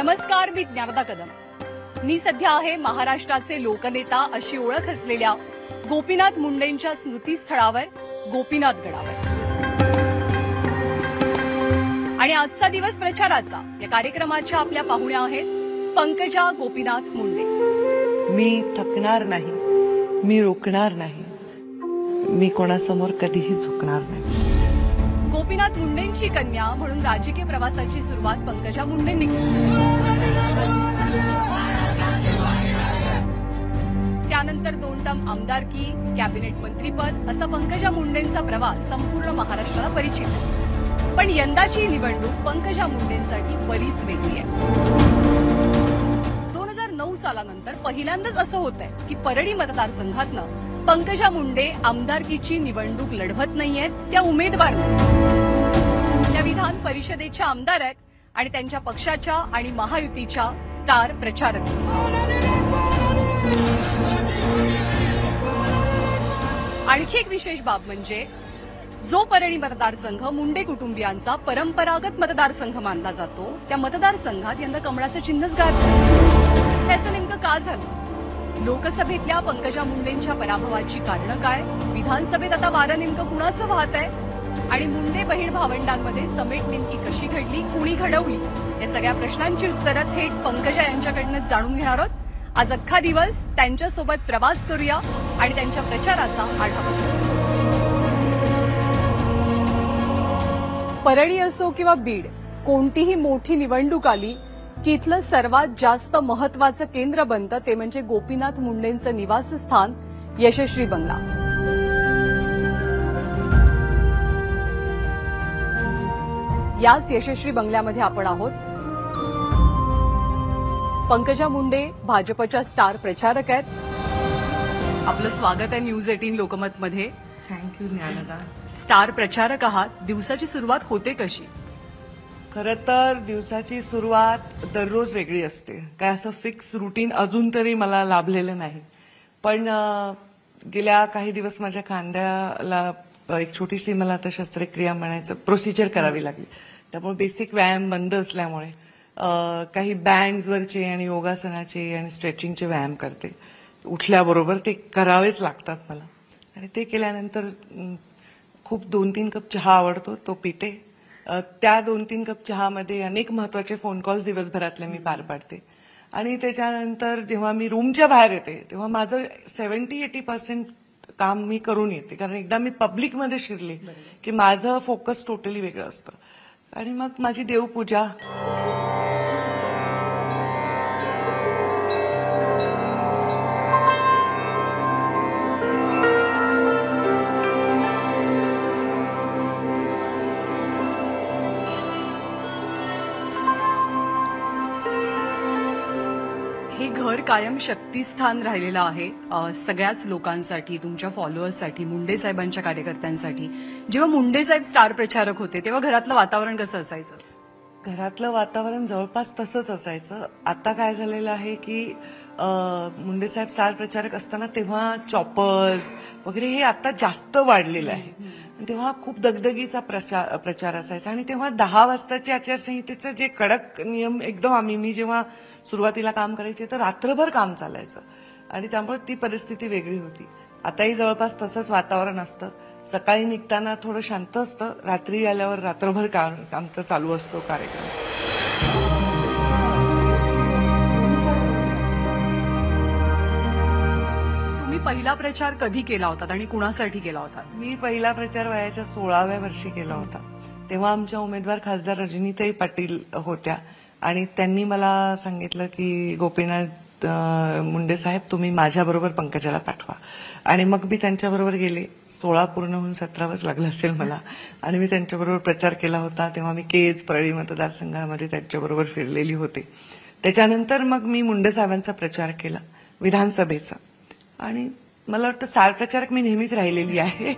नमस्कार, मी ज्ञानदा कदम। मी सध्या आहे महाराष्ट्राचे लोकनेता अशी ओळख असलेल्या गोपीनाथ मुंडेंच्या स्मृतीस्थळावर, गोपीनाथ गडावर। आणि आजचा दिवस प्रचाराचा या कार्यक्रमाच्या आपल्या पाहुण्या आहेत पंकजा गोपीनाथ मुंडे। मी थकणार नाही, मी रोखणार नाही, मी कोणासमोर कधीही झुकणार नाही। गोपीनाथ मुंडेंची कन्या म्हणून राजकीय प्रवासाची सुरुवात पंकजा मुंडेंनी केली। त्यानंतर 2 टर्म आमदारकी, कॅबिनेट मंत्रीपद असा पंकजा मुंडेंचा प्रवास संपूर्ण महाराष्ट्राला परिचित आहे। पण यंदाची निवडणूक पंकजा मुंडेंसाठी बरीच वेगळी आहे। 2009 सालानंतर पहिल्यांदाच असं होतंय की परळी मतदारसंघातनं पंकजा मुंडे आमदारकीची निवडणूक लढवत नाहीयेत, त्या उमेदवार त्या विधान परिषदेच्या आमदार आहेत आणि त्यांच्या पक्षाच्या आणि महायुतीच्या स्टार प्रचारक सुद्धा। आणखी एक विशेष बाब म्हणजे जो परळी मतदारसंघ मुंडे कुटुंबियांचा परंपरागत मतदारसंघ मानला जातो, त्या मतदारसंघात यंदा कमळाचं चिन्हच गायब झालं। त्याचं नेमकं का झालं? लोकसभेतल्या पंकजा मुंडेंच्या पराभवाची कारणं काय? विधानसभेत आता वारं नेमकं कुणाचं वाहत आहे? आणि मुंडे बहीण भावंडांमध्ये समेट नेमकी कशी घडली, कुणी घडवली, या सगळ्या प्रश्नांची उत्तरं थेट पंकजा यांच्याकडनं जाणून घेणार आहोत। आज अख्खा दिवस त्यांच्यासोबत प्रवास करूया आणि त्यांच्या प्रचाराचा आढावा घेऊया। परळी असो किंवा बीड, कोणतीही मोठी निवडणूक आली की इथलं सर्वात जास्त महत्वाचं केंद्र बनतं ते म्हणजे गोपीनाथ मुंडेंचं निवासस्थान यशस्वी बंगला। याच यशस्वी बंगल्यामध्ये आपण आहोत। पंकजा मुंडे भाजपच्या स्टार प्रचारक आहेत। आपलं स्वागत आहे न्यूज 18 लोकमत मध्ये। थँक्यू ज्ञानदा। स्टार प्रचारक आहात, दिवसाची सुरुवात होते कशी? खरं तर दिवसाची सुरुवात दररोज वेगळी असते, काय असं फिक्स रुटीन अजून तरी मला लाभलेलं नाही। पण गेल्या काही दिवस माझ्या खांद्याला एक छोटीशी मला आता शस्त्रक्रिया म्हणायचं प्रोसिजर करावी लागली, त्यामुळे बेसिक व्यायाम बंद असल्यामुळे काही बँड्सवरचे आणि योगासनाचे आणि स्ट्रेचिंगचे व्यायाम करते। उठल्याबरोबर ते करावेच लागतात मला, आणि ते केल्यानंतर खूप 2-3 कप चहा आवडतो, तो पिते। त्या 2-3 कप चहामध्ये अनेक महत्वाचे फोन कॉल्स दिवसभरातले मी पार पाडते। आणि त्याच्यानंतर जेव्हा मी रूमच्या बाहेर येते तेव्हा माझं 70-80% काम मी करून येते, कारण एकदा मी पब्लिकमध्ये शिरले की माझं फोकस टोटली वेगळं असतं। आणि मग माझी देवपूजा, हे घर कायम शक्तीस्थान राहिलेलं आहे सगळ्याच लोकांसाठी, तुमच्या फॉलोअर्ससाठी, मुंडे साहेबांच्या कार्यकर्त्यांसाठी। जेव्हा मुंडे साहेब स्टार प्रचारक होते तेव्हा घरातलं वातावरण कसं असायचं? घरातलं वातावरण जवळपास तसंच असायचं। आता काय झालेलं आहे की मुंडे साहेब स्टार प्रचारक असताना तेव्हा चॉपर्स वगैरे हे आता जास्त वाढलेलं आहे। तेव्हा खूप दगदगीचा प्रचार असायचा, आणि तेव्हा 10 वाजताची आचारसंहितेचं जे कडक नियम एकदम मी जेव्हा सुरुवातीला काम करायचे तर रात्रभर काम चालायचं, आणि त्यामुळे ती परिस्थिती वेगळी होती। आताही जवळपास तसंच वातावरण असतं। सकाळी निघताना थोडं शांत असतं, रात्री आल्यावर रात्रभर आमचं चालू असतो कार्यक्रम। तुम्ही पहिला प्रचार कधी केला होता आणि कुणासाठी केला होता? मी पहिला प्रचार वयाच्या 16व्या वर्षी केला होता। तेव्हा आमच्या उमेदवार खासदार रजनीताई पाटील होत्या, आणि त्यांनी मला सांगितलं की गोपीनाथ मुंडे साहेब तुम्ही माझ्याबरोबर पंकजाला पाठवा। आणि मग मी त्यांच्याबरोबर गेले। 16 पूर्ण होऊन 17 लागलं असेल मला, आणि मी त्यांच्याबरोबर प्रचार केला होता। तेव्हा मी केज परळी मतदारसंघामध्ये त्यांच्याबरोबर फिरलेली होते। त्याच्यानंतर मग मी मुंडे साहेबांचा प्रचार केला विधानसभेचा, आणि मला वाटतं स्टार प्रचारक मी नेहमीच राहिलेली आहे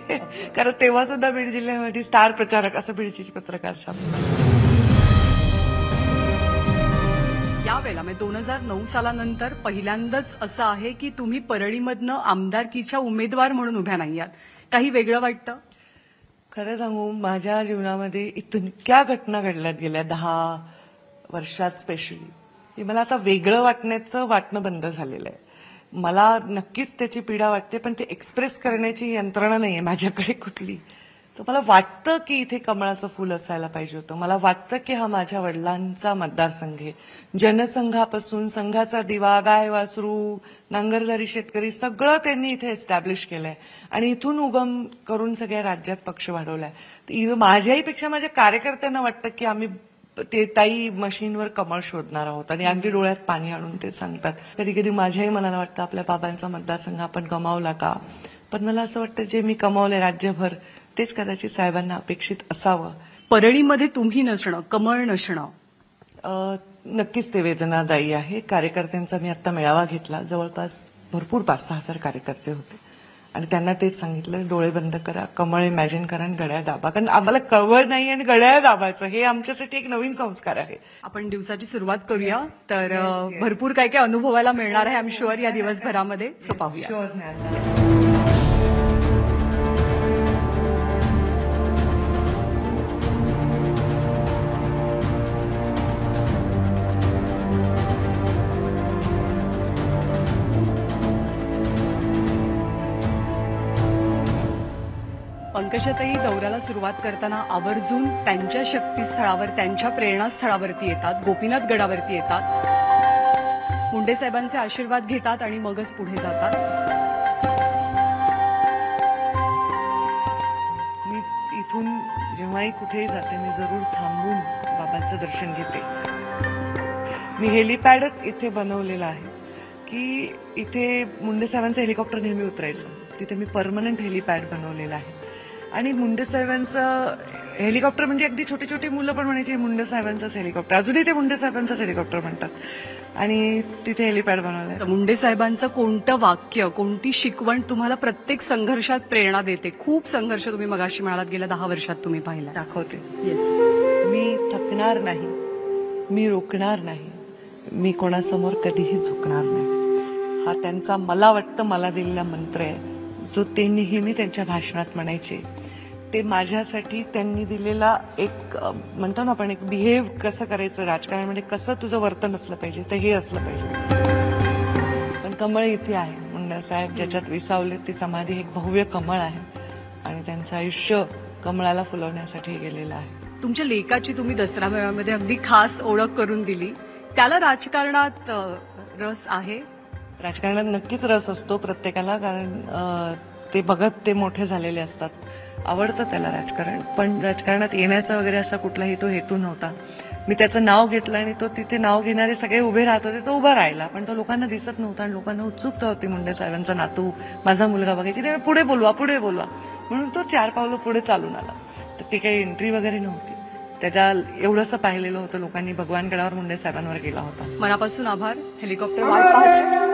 कारण तेव्हा सुद्धा बीड जिल्ह्यामध्ये स्टार प्रचारक असं बीडची पत्रकार छापली। यावेळेला 2009 सालानंतर पहिल्यांदाच असं आहे की तुम्ही परळीमधनं आमदारकीच्या उमेदवार म्हणून उभ्या नाही आहात, काही वेगळं वाटतं? खरं सांगू, माझ्या जीवनामध्ये इतक्या घटना घडल्यात गेल्या 10 वर्षात स्पेशली, की मला आता वेगळं वाटणं बंद झालेलं आहे. मला नक्कीच त्याची पीडा वाटते, पण ते एक्सप्रेस करण्याची यंत्रणा नाहीये माझ्याकडे कुठली. तर मला वाटतं की इथे कमळाचं फुल असायला पाहिजे होतं. मला वाटतं की हा माझ्या वडिलांचा मतदारसंघ आहे. जनसंघापासून संघाचा दिवा, गाय वासरू, नांगरदारी शेतकरी सगळं त्यांनी इथे एस्टॅब्लिश केलंय आणि इथून उगम करून सगळ्या राज्यात पक्ष वाढवलाय. तर माझ्याही पेक्षा माझ्या कार्यकर्त्यांना वाटतं की आम्ही ते ताई मशीनवर कमळ शोधणार आहोत आणि अगदी डोळ्यात पाणी आणून ते सांगतात. कधी कधी माझ्याही मनाला वाटतं आपल्या बाबांचा मतदारसंघ आपण गमावला का. पण मला असं वाटतं जे मी कमावलंय राज्यभर तेच कदाचित साहेबांना अपेक्षित असावं. परळीमध्ये तुम्ही नसणं, कमळ नसणं नक्कीच ते वेदनादायी आहे. कार्यकर्त्यांचा मी आता मेळावा घेतला. जवळपास भरपूर 5-6 हजार कार्यकर्ते होते आणि त्यांना तेच सांगितलं, डोळे बंद करा, कमळ इमॅजिन करा आणि घड्याळ दाबा. कारण आम्हाला कळवळ नाही आणि घड्याळ दाबायचं हे आमच्यासाठी एक नवीन संस्कार आहे. आपण दिवसाची सुरुवात करूया. तर भरपूर काय काय अनुभवायला मिळणार आहे आय एम शुअर या दिवसभरामध्ये. सो पाहूया. पंकजाताई दौऱ्याला सुरुवात करताना आवर्जून त्यांच्या शक्तीस्थळावर, त्यांच्या प्रेरणास्थळावरती येतात, गोपीनाथ गडावरती येतात, मुंडे साहेबांचे आशीर्वाद घेतात आणि मगच पुढे जातात. मी इथून जेव्हाही कुठेही जाते मी जरूर थांबून बाबांचं दर्शन घेते. मी हेलिपॅडच इथे बनवलेलं आहे की इथे मुंडे साहेबांचं हेलिकॉप्टर नेहमी उतरायचं. तिथे मी परमनंट हेलिपॅड बनवलेलं आहे आणि मुंडे साहेबांचं हेलिकॉप्टर म्हणजे अगदी छोटी छोटी मुलं पण म्हणायची मुंडे साहेबांचंच हेलिकॉप्टर. अजूनही ते मुंडे साहेबांचंच हेलिकॉप्टर म्हणतात आणि तिथे हेलिपॅड बनवलंय. मुंडे साहेबांचं कोणतं वाक्य, कोणती शिकवण तुम्हाला प्रत्येक संघर्षात प्रेरणा देते? खूप संघर्ष तुम्ही मगाशी म्हणालात गेल्या 10 वर्षात तुम्ही पाहिला. दाखवते. मी थकणार नाही, मी रोखणार नाही, मी कोणासमोर कधीही झुकणार नाही. हा त्यांचा मला वाटतं मला दिलेला मंत्र आहे जो ते नेहमी त्यांच्या भाषणात म्हणायचे. ते माझ्यासाठी त्यांनी दिलेला एक म्हणतो ना आपण एक बिहेव कसं करायचं राजकारणामध्ये, कसं तुझं वर्तन असलं पाहिजे ते हे असलं पाहिजे. पण कमळ इथे आहे. मुंडे साहेब ज्याच्यात विसावले ती समाधी एक भव्य कमळ आहे आणि त्यांचं आयुष्य कमळाला फुलवण्यासाठी गेलेलं आहे. तुमच्या लेकाची तुम्ही दसरा मेळाव्यामध्ये अगदी खास ओळख करून दिली. त्याला राजकारणात रस आहे? राजकारणात नक्कीच रस असतो प्रत्येकाला, कारण ते बघत ते मोठे झालेले असतात. आवडतं त्याला राजकारण, पण राजकारणात येण्याचा वगैरे असा कुठलाही तो हेतू नव्हता. मी त्याचं नाव घेतलं आणि तो तिथे नाव घेणारे सगळे उभे राहत होते. तो उभा राहिला पण तो लोकांना दिसत नव्हता आणि लोकांना उत्सुकता होती मुंडे साहेबांचा नातू, माझा मुलगा बघायची. ते पुढे बोलवा पुढे बोलवा म्हणून तो 4 पावलं पुढे चालून आला. तर ती काही एंट्री वगैरे नव्हती. त्याच्या एवढंसं पाहिलेलं होतं लोकांनी. भगवानगडावर मुंडे साहेबांवर गेला होता. मनापासून आभार. हेलिकॉप्टर वाट पाहतोय.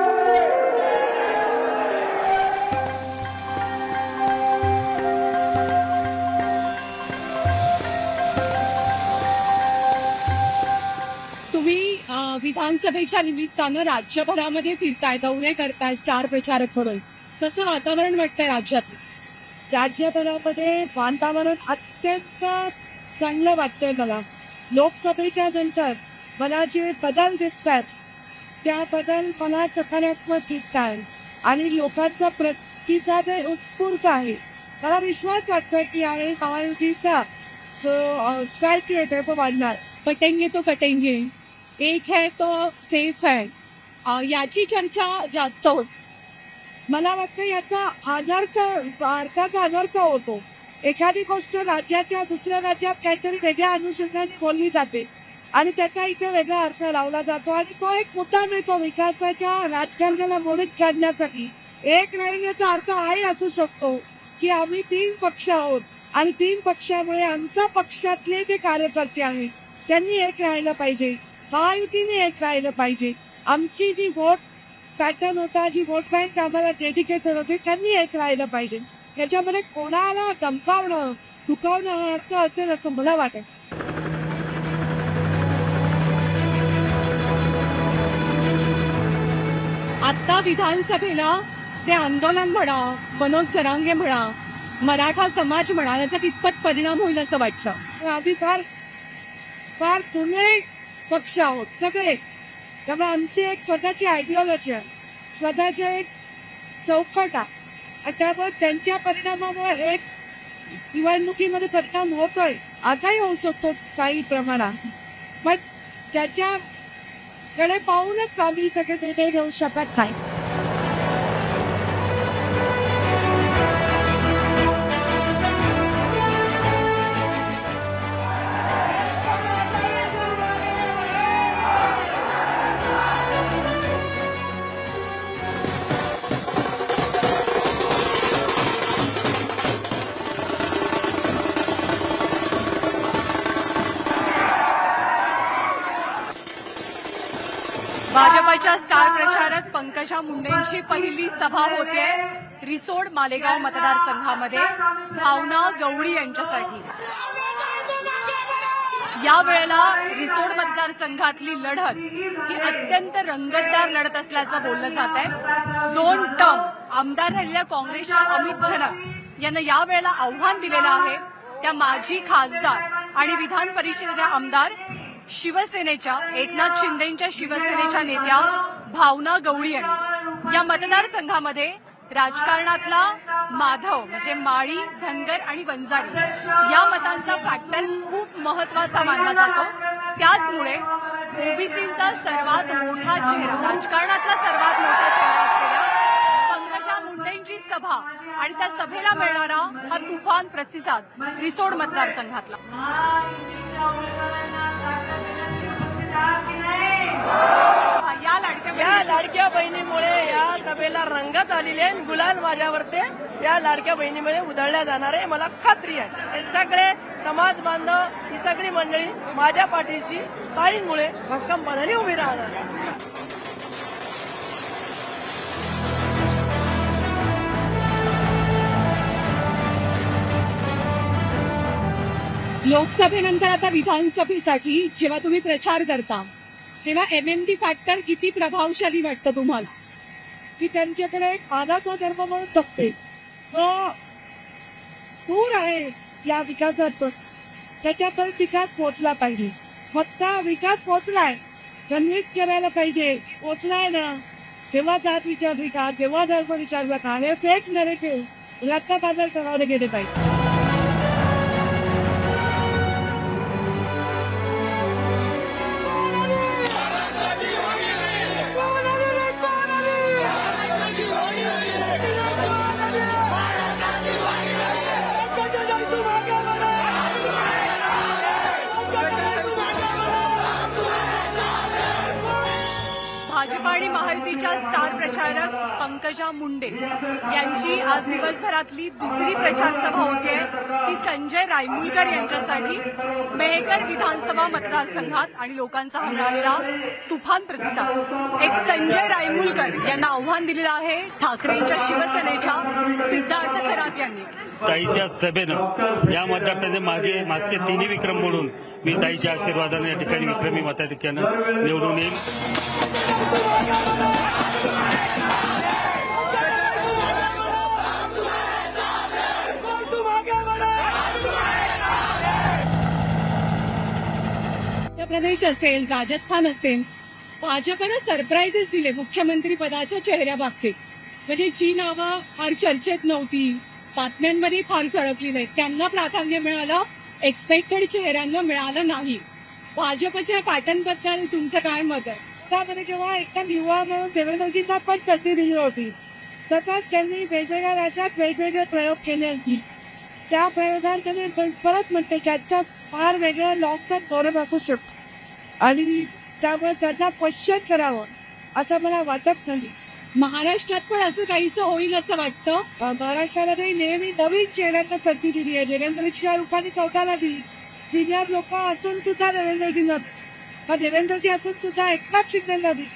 विधानसभेच्या निमित्तानं राज्यभरामध्ये फिरताय, दौरे करताय स्टार प्रचारक म्हणून. कसं वातावरण वाटतंय राज्यात? राज्यभरामध्ये वातावरण अत्यंत चांगलं वाटतंय मला. लोकसभेच्या नंतर मला जे बदल दिसतात त्या बदल मला सकारात्मक दिसत आहे आणि लोकांचा प्रतिसाद उत्स्फूर्त आहे. मला विश्वास वाटतोय की यावेळी महायुतीचा जो स्ट्राईक रेट आहे तो वाढणार. कटेंगे तो कटेंगे, एक है तो सेफ है, याची चर्चा जास्त होत. मला वाटतं याचा अर्थाचा अनर्थ होतो. एखादी गोष्ट राज्याच्या दुसऱ्या राज्यात काहीतरी वेगळ्या अनुषंगाने बोलली जाते आणि त्याचा इथे वेगळा अर्थ लावला जातो आणि तो एक मुद्दा मिळतो विकासाच्या राजकारणाला मोडीत काढण्यासाठी. एक राहिल्याचा अर्थ आहे असू शकतो की आम्ही 3 पक्ष आहोत आणि 3 पक्षामुळे आमच्या पक्षातले जे कार्यकर्ते आहेत त्यांनी एक राहायला पाहिजे, महायुतीने एक राहिलं पाहिजे. आमची जी वोट पॅटर्न होता, जी वोट बँक आम्हाला डेडिकेटेड होती, त्यांनी एक राहिलं पाहिजे. याच्यामध्ये कोणाला धमकावणं दुखावणं हा अर्थ असेल असं मला वाटत. आता विधानसभेला ते आंदोलन म्हणा, मनोज जरांगे म्हणा, मराठा समाज म्हणा, याचा कितपत परिणाम होईल असं वाटतं? आम्ही फार फार जुने पक्ष आहोत सगळे त्यामुळे आमची एक स्वतःची आयडिओलॉजी आहे, स्वतःचं एक चौकट आहे आणि त्यामुळे त्यांच्या परिणामामुळे एक निवडणुकीमध्ये परिणाम होतोय, आताही होऊ शकतो काही प्रमाणात, पण त्याच्याकडे पाहूनच आम्ही सगळे निर्णय घेऊ शकत नाही. भाजपच्या स्टार प्रचारक पंकजा मुंडेंची पहिली सभा होते रिसोड मालेगाव मतदारसंघामध्ये भावना गवळी यांच्यासाठी. या वेळेला रिसोड मतदारसंघातली लढत ही अत्यंत रंगतदार लढत असल्याचं बोललं जात आहे. 2 टर्म आमदार राहिलेल्या काँग्रेसच्या अमित झनक यांना या वेळेला आव्हान दिलेलं आहे. त्या माजी खासदार आणि विधान परिषदेच्या आमदार शिवसेनेच्या एकनाथ शिंदेच्या शिवसेनेच्या नेत्या भावना गवळी यांनी या मतदारसंघामध्ये राजकारणातला माधव म्हणजे माळी, धनगर आणि वंजारी या मतांचा फॅक्टर खूप महत्वाचा मानला जातो. त्याचमुळे ओबीसींचा सर्वात मोठा चेहरा, राजकारणातला सर्वात मोठा चेहरा असलेल्या पंकजा मुंडेंची सभा आणि त्या सभेला मिळणारा हा तुफान प्रतिसाद रिसोड मतदारसंघातला. या लाडक्या बहिणीमुळे या सभेला रंगत आलेली आहे. गुलाल माझ्यावरती या लाडक्या बहिणीमुळे उधळल्या जाणार आहे, मला खात्री आहे. हे सगळे समाज बांधव, ही सगळी मंडळी माझ्या पाठीशी ताईंमुळे भक्कमपणाने उभी राहणार आहे. लोकसभेनंतर आता विधानसभेसाठी जेव्हा तुम्ही प्रचार करता तेव्हा MMT फॅक्टर किती प्रभावशाली वाटतं तुम्हाला? की त्यांच्याकडे आधाचा धर्म म्हणून बघते, जो दूर आहे या विकासात त्याच्यापर्यंत विकास पोहोचला पाहिजे. फक्त विकास पोहोचलाय, कन्व्हिन्स करायला पाहिजे, पोहोचलाय ना, तेव्हा जात विचारली का, तेव्हा धर्म विचारला का, हे फेक नरेटिव्ह रत्न बाजार करावले गेले पाहिजे. भाजपा आणि महायुतीच्या स्टार प्रचारक पंकजा मुंडे यांची आज दिवसभरातली दुसरी प्रचार सभा होतीये. ती संजय रायमुलकर यांच्यासाठी मेहकर विधानसभा मतदारसंघात आणि लोकांचा हा मिळालेला तुफान प्रतिसाद. एक संजय रायमुलकर यांना आव्हान दिलेलं आहे ठाकरेंच्या शिवसेनेच्या सिद्धार्थ खरात यांनी. ताईच्या सभेनं या मतदारसंघाचे मागचे 3 विक्रम मोडून मी ताईच्या आशीर्वादाने या ठिकाणी विक्रमी मताधिक्यानं निवडून येईल. उत्तर प्रदेश असेल, राजस्थान असेल, भाजपनं सरप्राईजेस दिले मुख्यमंत्री पदाच्या चेहऱ्याबाबतीत. म्हणजे जी नावं फार चर्चेत नव्हती, बातम्यांमध्ये फार झळकली नाही, त्यांना प्राधान्य मिळालं, एक्सपेक्टेड चेहऱ्यांना मिळालं नाही. भाजपच्या पॅटर्नबद्दल तुमचं काय मत आहे? त्यामध्ये जेव्हा एकदम युवा म्हणून देवेंद्रजींना पण संधी दिली होती, तसंच त्यांनी वेगवेगळ्या राज्यात वेगवेगळे प्रयोग केले असतील. त्या प्रयोगांकडे परत म्हणते की आजचा फार वेगळं लॉंग टर्म धोरण असू शकतो आणि त्यामुळे त्यांना क्वेश्चन करावं असं मला वाटत नाही. महाराष्ट्रात पण असं काहीसं होईल असं वाटतं. महाराष्ट्रामध्ये नेहमी नवीन चेहऱ्यांना संधी दिली आहे. देवेंद्रजीच्या रूपाने 14ला दिली. सिनियर लोक असून सुद्धा देवेंद्रजींना, देवेंद्रजी असून सुद्धा एकनाथ शिंदेना दिली.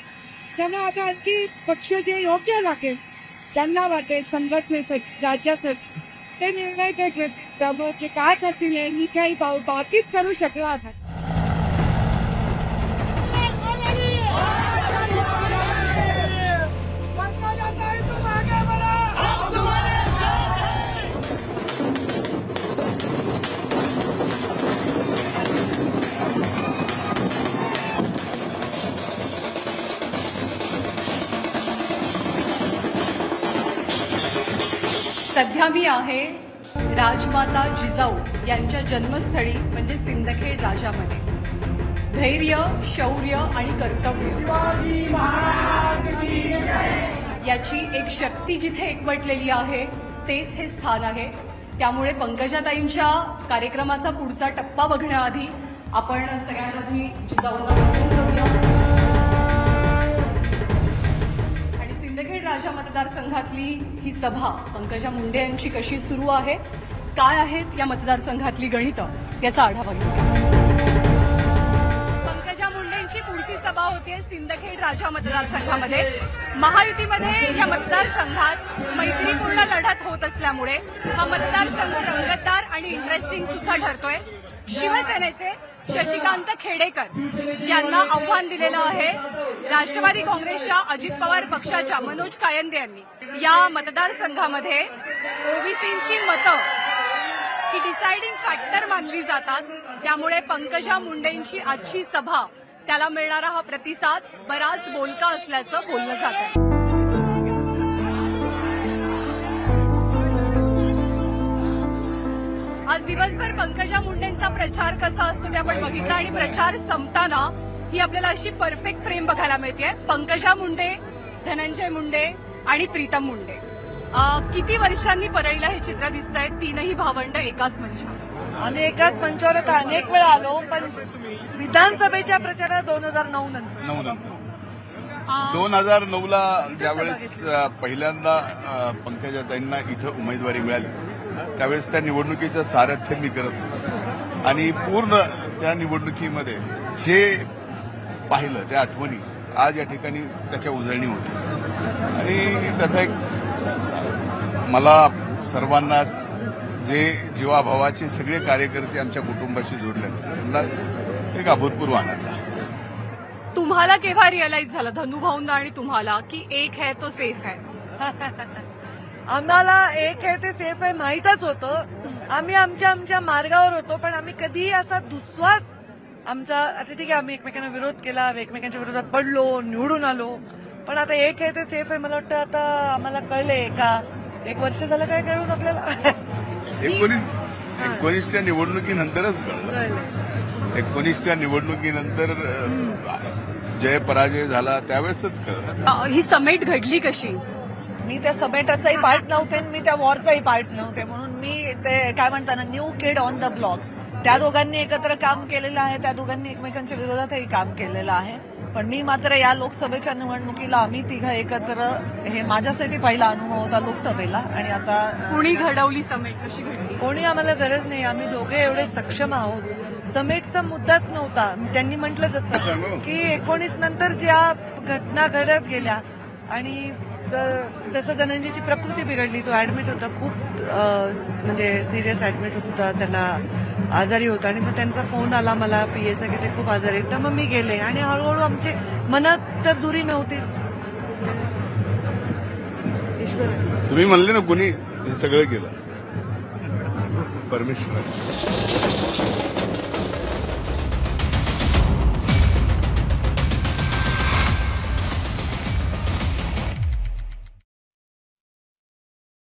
त्यामुळे आता आणखी पक्ष जे योग्य लागेल त्यांना वाटेल संघटनेसाठी, राज्यासाठी ते निर्णय ते घेतील. त्यामुळे ते काय करतील हे मी काही बाकीच करू शकणार नाही. सध्या मी आहे राजमाता जिजाऊ यांच्या जन्मस्थळी म्हणजे सिंदखेड राजामध्ये. धैर्य, शौर्य आणि कर्तव्य याची एक शक्ती जिथे एकवटलेली आहे तेच हे स्थान आहे. त्यामुळे पंकजाताईंच्या कार्यक्रमाचा पुढचा टप्पा बघण्याआधी आपण सगळ्यांनी जिजाऊंना बघून घेऊया. आणि सिंदखेड राजा मतदारसंघातली ही सभा पंकजा मुंडे यांची कशी सुरू आहे, काय आहेत या मतदारसंघातली गणितं, याचा आढावा घेऊया. पंकजा मुंडेंची पुढची सभा होतीये सिंदखेड राजा मतदारसंघामध्ये. महायुतीमध्ये या मतदारसंघात मैत्रीपूर्ण लढत होत असल्यामुळे हा मतदारसंघ रंगतदार आणि इंटरेस्टिंग सुद्धा ठरतोय. शिवसेनेचे शशिकांत खेडेकर यांना आव्हान दिलेलं आहे राष्ट्रवादी काँग्रेसच्या अजित पवार पक्षाच्या मनोज कायंदे यांनी. या मतदारसंघामध्ये ओबीसींची मतं ही डिसाइडिंग फॅक्टर मानली जातात. त्यामुळे पंकजा मुंडेंची आजची सभा, त्याला मिळणारा हा प्रतिसाद बराच बोलका असल्याचं बोललं जातं. आज दिवसभर पंकजा मुंडेंचा प्रचार कसा असतो ते आपण बघितलं आणि प्रचार संपताना ही आपल्याला अशी परफेक्ट फ्रेम बघायला मिळते. पंकजा मुंडे, धनंजय मुंडे आणि प्रीतम मुंडे. किती वर्षांनी परळीला हे चित्र दिसत आहेत, तीनही भावंड एकाच मंचावर. आम्ही एकाच मंचावर आता अनेक वेळा आलो, पण विधानसभेच्या प्रचारात 2009 नंतर 2009ला ज्यावेळेस पहिल्यांदा पंकजाताईंना इथं उमेदवारी मिळाली त्यावेळेस त्या निवडणुकीचं सारथ्य मी करत होतो आणि पूर्ण त्या निवडणुकीमध्ये जे पाहिलं त्या आठवणी आज या ठिकाणी त्याच्या उजळणी होती. आणि त्याचा एक मला सर्वांनाच जे जीवाभावाचे सगळे कार्यकर्ते आमच्या कुटुंबाशी जोडलेले त्यांना एक अभूतपूर्व आनंद आहे. तुम्हाला केव्हा रिअलाइज झालं धनुभाऊंना आणि तुम्हाला की एक है तो सेफ है? आम्हाला एक आहे ते सेफ आहे माहीतच होतं. आम्ही आमच्या मार्गावर होतो, पण आम्ही कधीही असा दुस्वास आमचा, आता ठीक आहे आम्ही एकमेकांना विरोध केला, एकमेकांच्या विरोधात पडलो, निवडून आलो, पण आता एक आहे ते सेफ आहे. मला वाटतं आता आम्हाला कळलंय का, 1 वर्ष झालं काय कळून आपल्याला 19च्या निवडणुकीनंतरच कळलं. 19च्या निवडणुकीनंतर जय पराजय झाला त्यावेळेसच कळलं. ही समेट घडली कशी? मी त्या समेटाचाही पार्ट नव्हते, मी त्या वॉरचाही पार्ट नव्हते, म्हणून मी ते काय म्हणतात ना, new kid on the block. त्या दोघांनी एकत्र काम केलेलं आहे, त्या दोघांनी एकमेकांच्या विरोधातही काम केलेलं आहे. पण मी मात्र या लोकसभेच्या निवडणुकीला आम्ही तिघं एकत्र, हे माझ्यासाठी पहिला अनुभव होता लोकसभेला. आणि आता कुणी घडवली समेट, कशी घडली? कोणी आम्हाला गरज नाही, आम्ही दोघे एवढे सक्षम आहोत. समेटचा मुद्दाच नव्हता. त्यांनी म्हटलं जसं की 19 नंतर ज्या घटना घडत गेल्या आणि जसं धनंजयची प्रकृती बिघडली, तो ऍडमिट होता, खूप म्हणजे सिरियस ऍडमिट होता, त्याला आजारी होता. आणि मग त्यांचा फोन आला मला पीएचा की ते खूप आजारी आहेत. तर मग मी गेले आणि हळूहळू आमचे मनात तर दुरी नव्हतीच. तुम्ही म्हणले ना कुणी हे सगळं केलं, परमेश्वर.